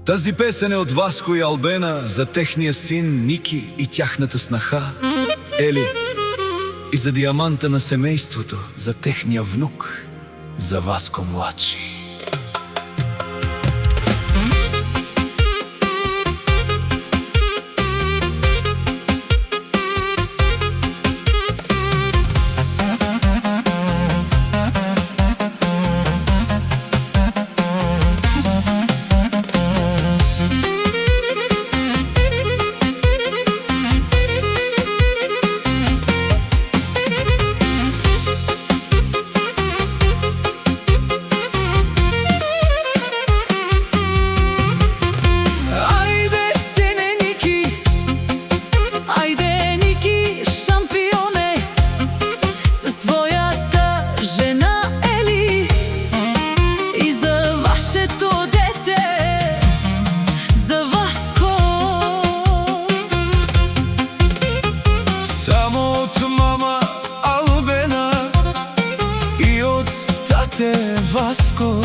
Тази песен е од Васко и Албена за техния син Ники и тяхната снаха Ели, и за диаманта на семейството, за техния внук, за Васко младши. Васко,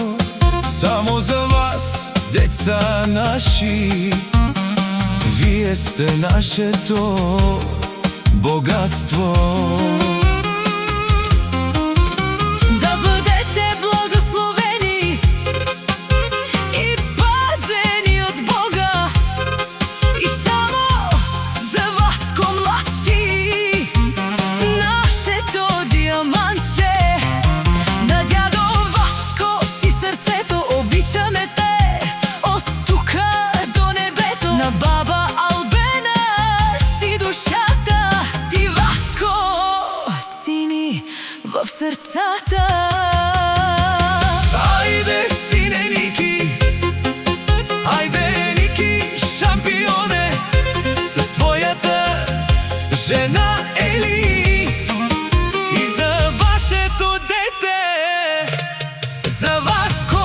само за вас, деца наши, вие сте нашето богатство. Да бъдете благословени и пазени от Бога. И само за Васко младши, нашето диамантче. На дядо Васко си сърцето, обичаме те от тука до небето. На баба Албена си душата, ти Васко си ни в сърцата. Айде, сине Ники, айде, Ники, шампионе, с твоята жена Ели, и за вашето дете, за Васко.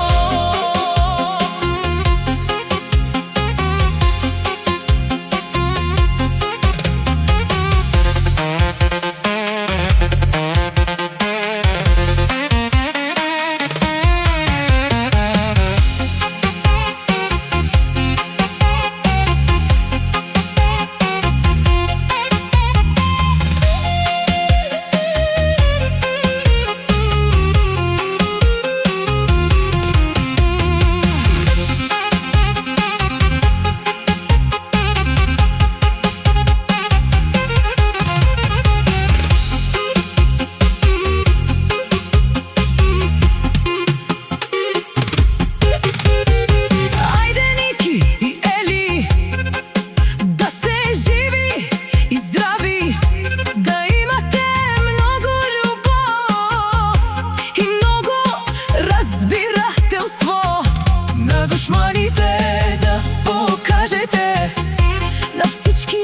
Душманите да покажете, на всички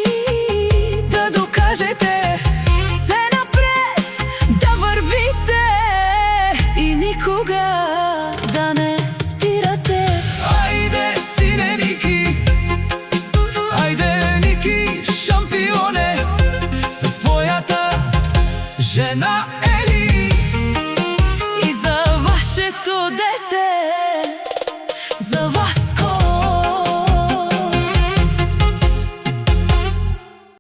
да докажете, все напред да вървите и никога да не спирате. Айде, сине Ники, айде, Ники, шампионе, с твоята жена Ели, и за вашето дете.